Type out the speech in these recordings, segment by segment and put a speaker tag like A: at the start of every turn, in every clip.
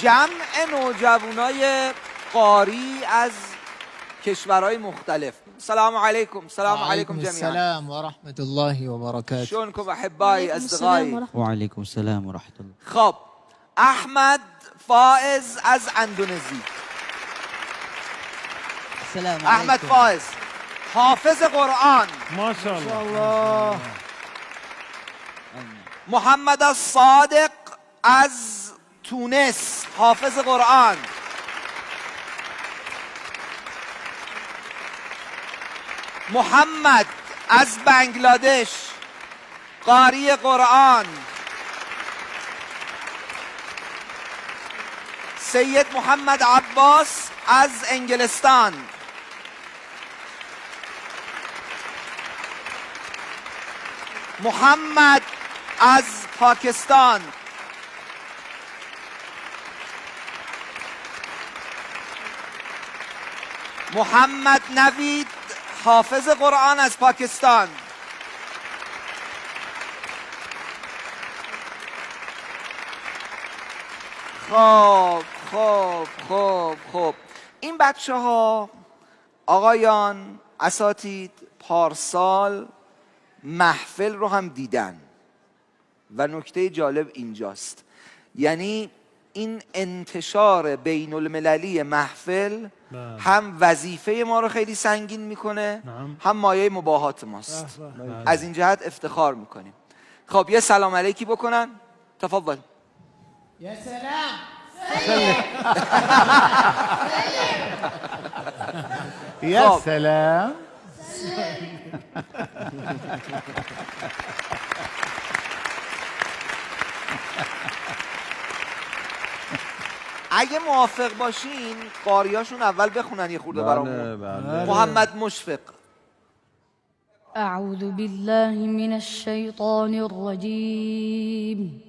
A: جمع نوجوانای قاری از کشورهای مختلف. السلام عليكم. السلام عليكم جميعا.
B: السلام ورحمة الله وبركاته.
A: شلونكم أحبائي أصدقائي؟
C: وعليكم السلام ورحمة الله.
A: خب أحمد فائز از اندونزی.
C: السلام عليكم.
A: احمد فائز حافظ قرآن
D: ما شاء الله.
A: محمد الصادق از تونس حافظ قرآن. محمد از بنگلادش قاری قرآن. سید محمد عباس از انگلستان. محمد از پاکستان. محمد نوید حافظ قرآن از پاکستان. خب این بچه ها آقایان اساتید پارسال محفل رو هم دیدن و نکته جالب اینجاست، یعنی این انتشار بین المللی محفل هم وظیفه ما رو خیلی سنگین میکنه هم مایه مباهات ماست. از این جهت افتخار میکنیم. خب یه سلام علیکی بکنن. تفضل.
B: يا سلام.
D: يا سلام.
A: اگه موافق باشین قاریاشون اول بخونن یه خورده برامون. محمد مشفق.
E: أعوذ بالله من الشيطان الرجيم.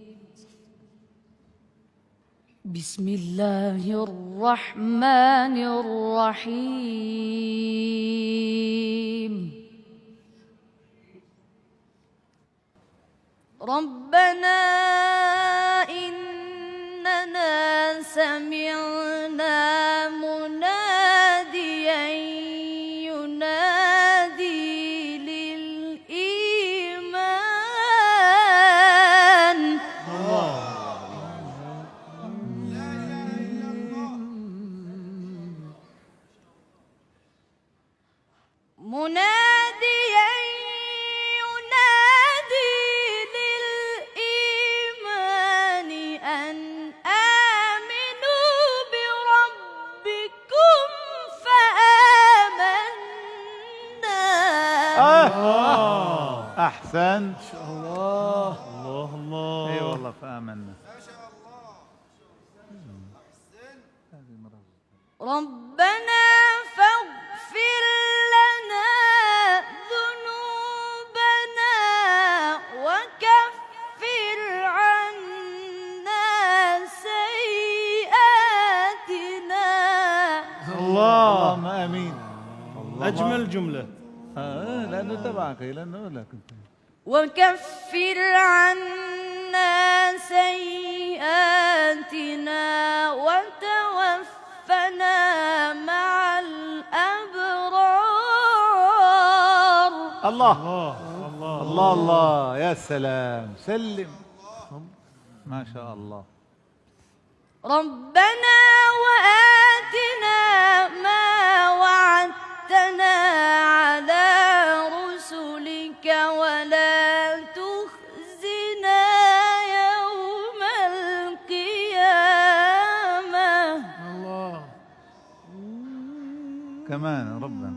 E: بسم الله الرحمن الرحيم. ربنا إننا سمعنا مناديا ينادي للإيمان. مناديا ينادي للإيمان أن آمنوا بربكم فآمنا.
D: أحسن. ما شاء الله. الله الله. اي والله فآمنا.
E: ربنا فاغفر لنا ذنوبنا وكفر عنا سيئاتنا.
D: اللهم آمين. أجمل جملة. لأنه تبعك لأنه لا كنت.
E: وكفر عنا سيئاتنا وتوفنا مع الأبرار.
D: الله الله الله الله. يا سلام. سلم. ما شاء الله.
E: ربنا وآتنا ما وعدتنا على رسلك ولا تخزنا يوم القيامة.
D: الله. كمان ربنا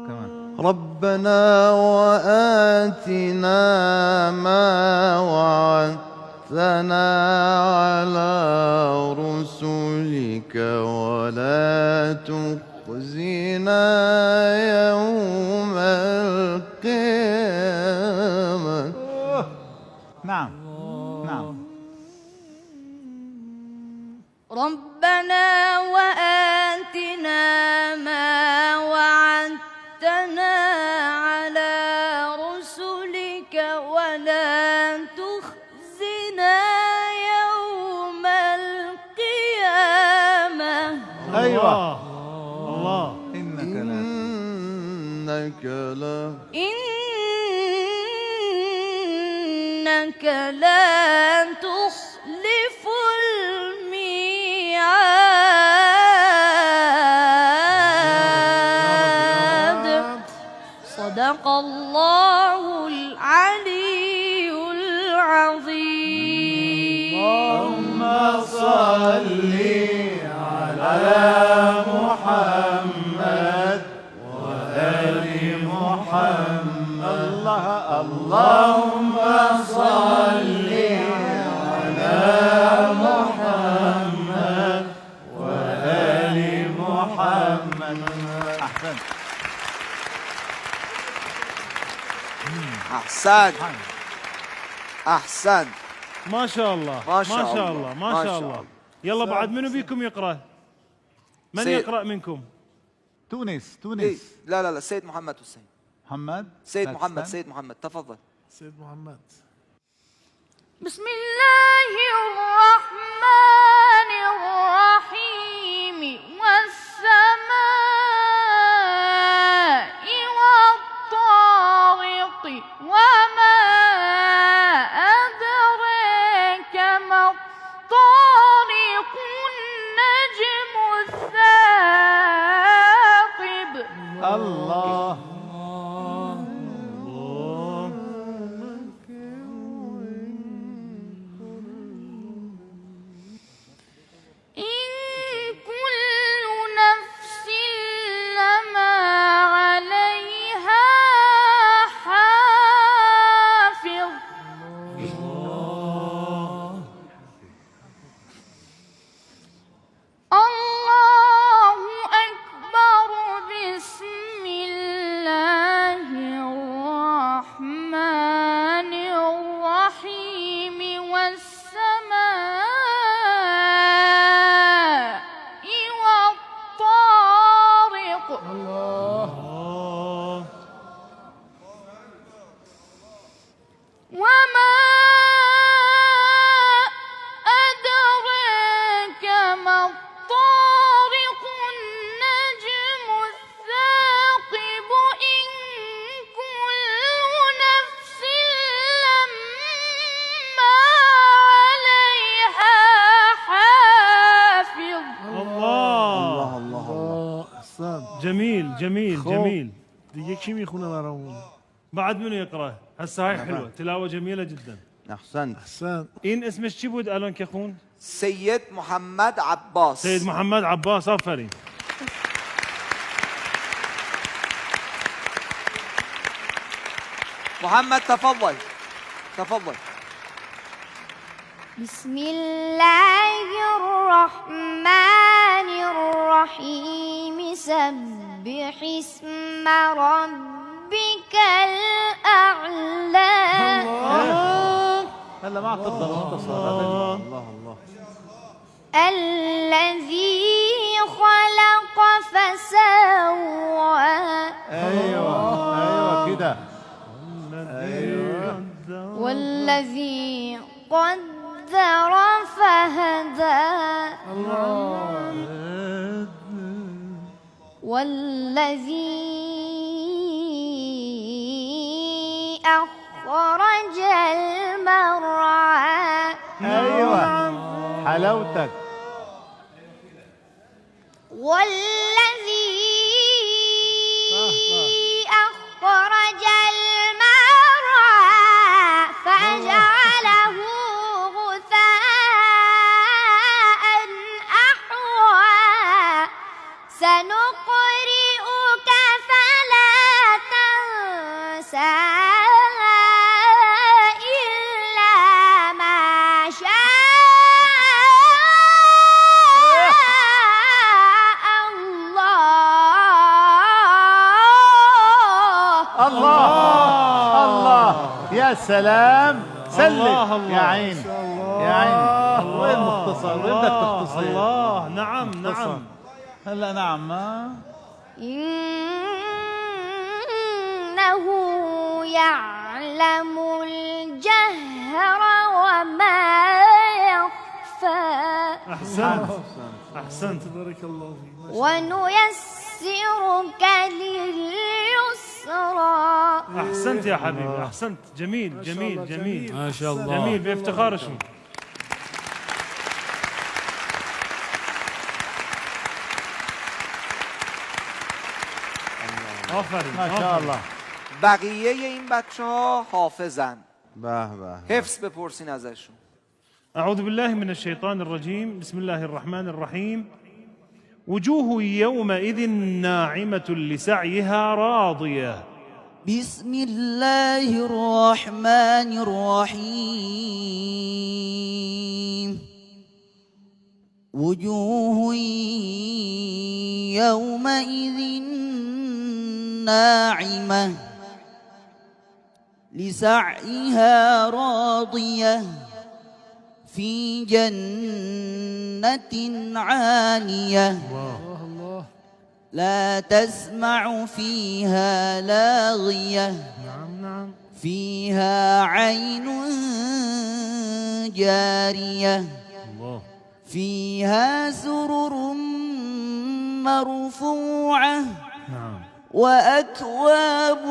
D: كمان.
F: ربنا وآتنا ما وعدتنا على رسلك ولا تخزنا يوم القيامة.
D: نعم نعم.
E: ربنا وآتنا ما وعدتنا على رسلك ولا تخزنا يوم القيامة.
D: أيوة. الله. إنك لا
E: إنك لا تخلف الميعاد صدق الله العلي العظيم.
D: اللهم صل على محمد وآل محمد. اللهم صل على محمد وآل محمد. أحسنت.
A: أحسنت أحسنت.
G: ما شاء الله
A: ما شاء الله.
G: ما شاء الله. يلا بعد منو بيكم يقرأ؟ من يقرأ منكم؟
D: تونس.
A: إيه؟ لا سيد محمد حسين.
D: محمد.
A: سيد محمد تفضل.
B: سيد محمد.
E: بسم الله الرحمن الرحيم والسماء والطارق وما أدراك ما الطارق النجم الثاقب.
D: الله.
E: إن كل نفس لما عليها حافظ. الله أكبر. بسم الله الرحمن الرحيم والسماء والطارق وما أدراك ما الطارق النجم الثاقب. إن كل نفس لما عليها حافظ.
G: الله.
B: أحسن.
G: جميل.
B: دیگه کی میخونه برامون؟
G: بعد منو يقرأ؟ هسه هاي حلوة، تلاوة جميلة جدا.
A: أحسنت.
B: أحسن.
G: إن اسمك شي بود الان كخون؟
A: سيد محمد عباس.
G: سيد محمد عباس. آفرين.
A: محمد تفضل.
E: بسم الله الرحمن الرحيم سبح اسم ربك الأعلى.
D: هلا ما تفضل مختصر. الله.
E: الذي خلق فسوى.
D: أيوة كده.
E: والذي قدر فهدى. والذي أخرج المرعى.
D: أيوة حلاوتك.
E: والذي أخرج المرعى فجعله غثاء أحوى. سنقرئك فلا تنسى إلا ما شاء
D: الله. يا سلام. سلم.
G: الله.
D: يا عيني. وين مختصر؟ وين بدك تختصر؟
G: الله. نعم.
D: هلا نعم.
E: إنه يعلم الجهر وما يخفى.
G: أحسنت
B: بارك الله فيك.
E: ونيسرك لليسرى.
G: أحسنت يا حبيبي، أحسنت. جميل جميل جميل
B: ما شاء الله.
G: جميل، بافتخار شو. آفرین
D: ما شاء الله.
A: بقیه این بچه ها حافظن.
F: به به.
A: حفظ بپرسین ازشون.
G: أعوذ بالله من الشيطان الرجيم. بسم الله الرحمن الرحيم. وجوه يومئذ ناعمة لسعيها راضية.
C: بسم الله الرحمن الرحيم. وجوه يومئذ ناعمة لسعيها راضية في جنة عالية لا تسمع فيها لاغية فيها عين جارية فيها سرر مرفوعة وأكواب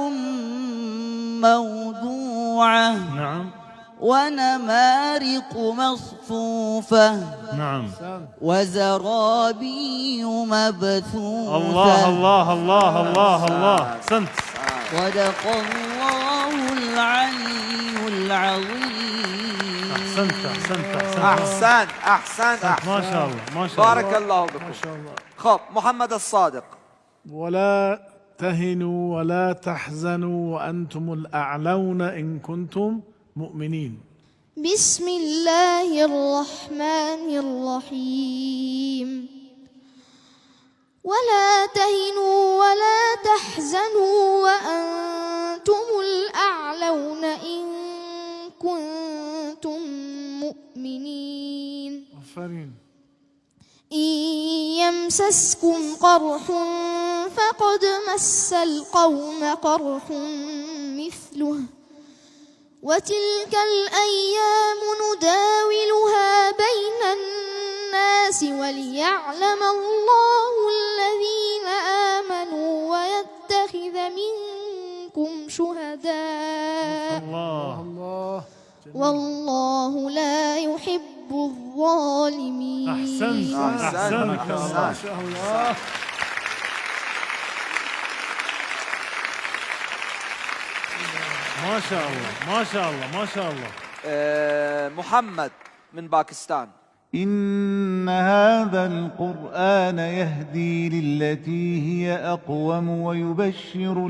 C: موضوعة
G: نعم
C: ونمارق مصفوفة
G: نعم.
C: وزرابي مبثوثة.
G: الله الله الله الله الله. أحسنت.
C: صدق الله العلي العظيم.
G: أحسنت أحسنت أحسنت
A: احسن احسن احسن.
G: ما شاء الله ما شاء الله.
A: بارك الله بكم.
B: ما شاء الله.
A: خب محمد الصادق.
B: ولا تهنوا ولا تحزنوا وأنتم الأعلون إن كنتم مؤمنين.
E: بسم الله الرحمن الرحيم. ولا تهنوا ولا تحزنوا وأنتم الأعلون إن كنتم مؤمنين.
B: آفرین.
E: إن يمسسكم قرح فقد مس القوم قرح مثله وتلك الأيام نداولها بين الناس وليعلم الله الذين آمنوا ويتخذ منكم شهداء
B: الله.
E: والله لا يحب الظالمين.
G: أحسنت أحسنت.
B: ما شاء الله.
G: ما شاء الله ما شاء الله ما شاء الله.
A: محمد من باكستان.
D: إن هذا القرآن يهدي للتي هي أقوم ويبشر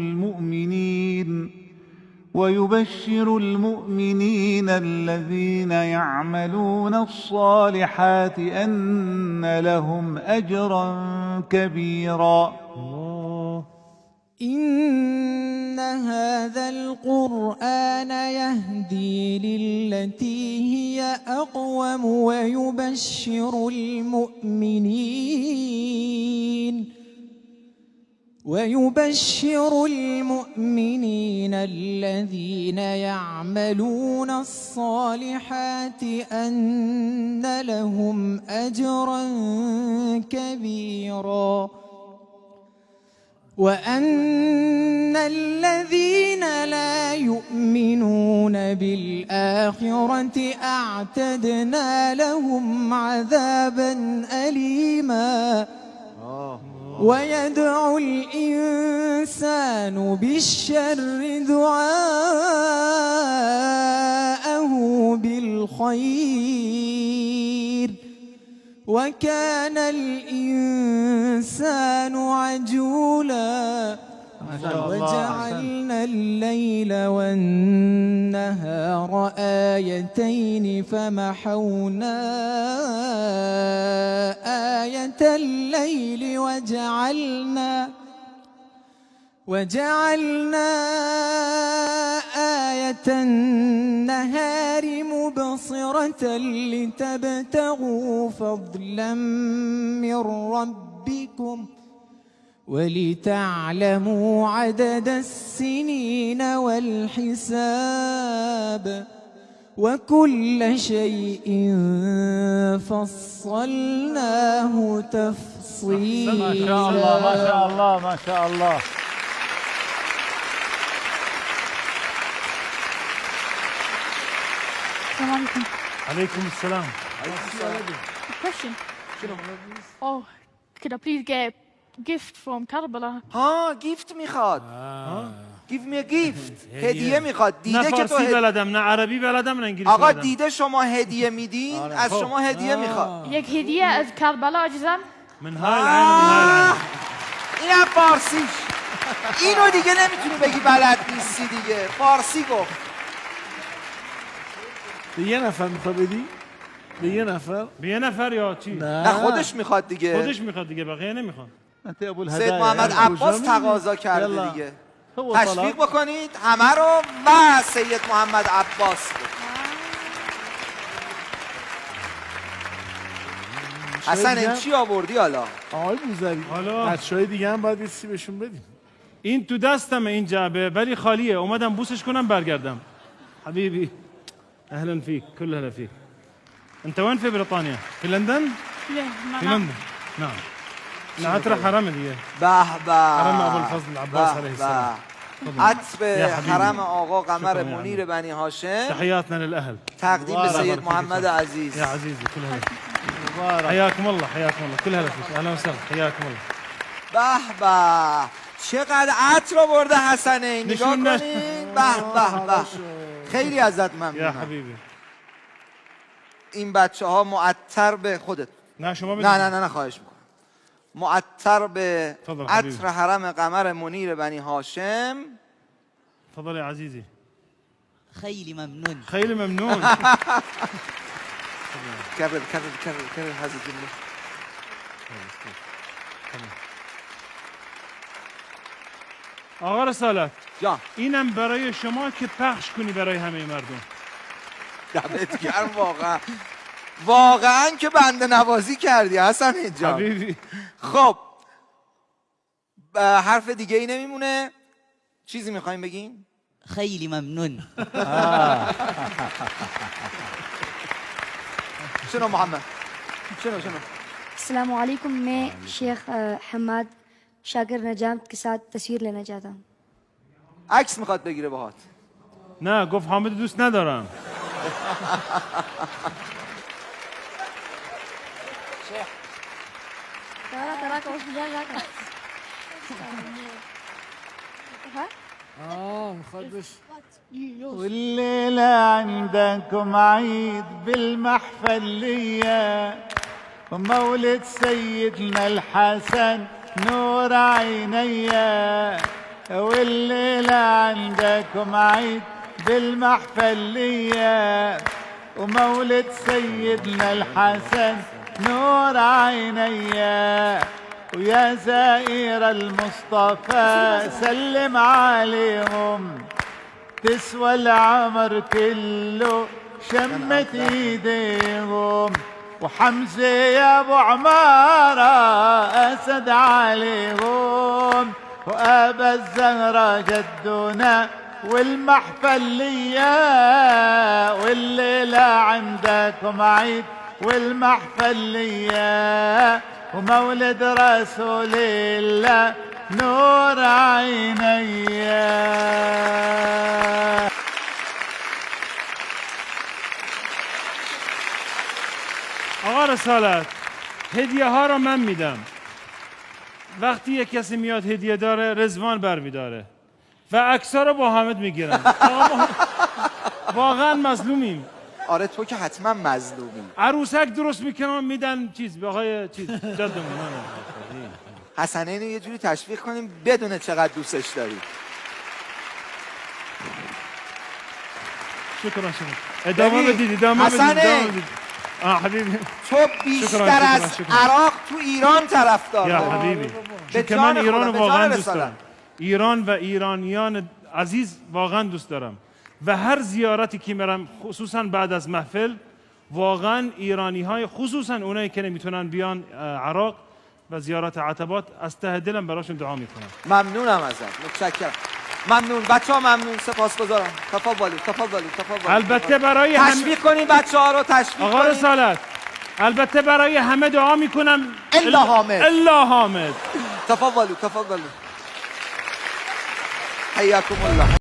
D: المؤمنين الذين يعملون الصالحات أن لهم أجرا كبيرا.
H: إن هذا القرآن يهدي للتي هي أقوم ويبشر المؤمنين الذين يعملون الصالحات أن لهم أجرا كبيرا وأن الذين لا يؤمنون بالآخرة أعتدنا لهم عذابا أليما. ويدعو الإنسان بالشر دعاءه بالخير وكان الإنسان عجولا. وجعلنا الليل والنهار آيتين فمحونا آية الليل وجعلنا آية النهار مبصرة لتبتغوا فضلا من ربكم ولتعلموا عدد السنين والحساب وكل شيء فصلناه تفصيلا.
D: ما شاء الله ما شاء الله ما شاء الله.
I: السلام عليكم.
G: عليكم السلام.
I: Question. Oh, could I please get a gift from Karbala?
A: ها گیفت میخواد. Give me a gift. هدیه میخواد.
G: نه
A: دیده که تو
G: فارسی بلدم نه عربی بلدم نه انگلیسی
A: آقا
G: بلدم.
A: دیده شما هدیه میدین از شما هدیه میخواد.
I: یک هدیه از کربلا عزیزم.
G: من های العین و من های العین.
A: اینم فارسیش. اینو دیگه نمیتونی بگی بلد نیستی دیگه. فارسی گفت.
B: به یه نفر میخواد بدی؟ به یه نفر؟
G: به یه نفر یا چی؟
A: نه خودش میخواد دیگه.
G: خودش میخواد دیگه بقیه نمیخواد.
D: انت ابو
A: سید
D: الهدايا.
A: محمد عباس تقاضا کرده
D: یلا.
A: دیگه.
D: هو
A: تشویق
D: طلب.
A: بکنید همه رو و سید محمد عباس. حسن چی آوردی حالا؟
B: آقای بوذری
G: حالا
B: بچه‌های دیگه هم باید یه چیزی بهشون بدیم.
G: این تو دستمه این جعبه ولی خالیه. اومدم بوسش کنم برگردم. حبيبي اهلا فيك كل هلا فيك. انت وين في بريطانيا؟ في لندن؟ في لندن نعم. العطر حرام دیگه.
A: به به.
G: حرم ابو الفضل العباس عليه السلام.
A: عطر حرم آقا قمر منیر بنی هاشم.
G: تحياتنا للاهل.
A: تقدیم به سید محمد عزیز.
G: يا عزيزي كل هلا. حياكم الله حياكم الله كل هلا فيك. اهلا وسهلا حياكم الله.
A: به به. چقدر عطر آورده حسنه. نگاه
G: نشون نه.
A: کنید. به به به. خیلی ازت
G: يا
A: ممنونم.
G: حبيبي.
A: این بچه ها معطر به خودت.
G: نه شما بدید.
A: نه خواهش میکنم. معطر به
G: تفضل
A: عطر
G: حبیبی.
A: حرم قمر منیر بنی هاشم.
G: تفضل يا عزيزي.
C: خیلی ممنون.
G: خیلی ممنون.
A: کرر هذه الجمله.
G: آقا رسالت
A: جان
G: اینم برای شما که پخش کنی برای همه مردم.
A: دمت گرم واقعا که بنده نوازی کردی حسن جان.
G: حبیبی.
A: خب حرف دیگه ای نمیمونه. چیزی میخوایم بگین؟
C: خیلی ممنون.
A: شنو محمد شنو
J: السلام علیکم. میں شیخ حماد شاگرد نجات کے ساتھ تصویر لینا چاہتا ہوں.
A: عکس میخواد بگیره باهات.
G: نه گفت حامد دوست ندارم.
B: میخواد بش
D: والليلة عندكم عيد بالمحفلية ومولد سيدنا الحسن نور عينيا. والليلة عندكم عيد بالمحفلية ومولد سيدنا الحسن نور عينيا. ويا زائر المصطفى سلم عليهم تسوى العمر كله شمت ايديهم. وحمزة يا ابو عمارة اسد عليهم. وابا الزهرة جدنا والمحفلية. والليلة عندكم عيد والمحفلية ومولد رسول الله نور عينيا.
G: آقا رسالت هدیه ها رو من میدم. وقتی یک کسی میاد هدیه داره رضوان برمیداره و عکس‌ها رو با حامد میگیرن. واقعا مظلومیم.
A: آره تو که حتما مظلومی.
G: عروسک درست میکنن میدن چیز به آقای چیز جدمون.
A: حسنه اینو یه جوری تشویق کنیم بدونه چقدر دوستش داری.
G: شکرا. ادامه بدید ادامه بدید. حبیبی
A: تو بیشتر از عراق تو ایران طرفدار
G: یا حبیبی. چون که من ایران واقعا دوست دارم. ایران و ایرانیان عزیز واقعا دوست دارم و هر زیارتی که میرم خصوصا بعد از محفل واقعا ایرانی های خصوصا اونایی که نمیتونن بیان عراق و زیارت عتبات از ته دلم براشون دعا میکنم.
A: ممنونم ازت. متشکرم. ممنون بچه ها، ممنون، سپاسگزارم. تفضلید تفضلید تفضلید.
G: البته برای همه
A: تشویق کنید بچه ها رو، تشویق
G: آقا
A: کنید.
G: رسالت، البته برای همه دعا میکنم
A: الا حامد.
G: الا حامد.
A: تفضلوا تفضلوا. حياكم الله.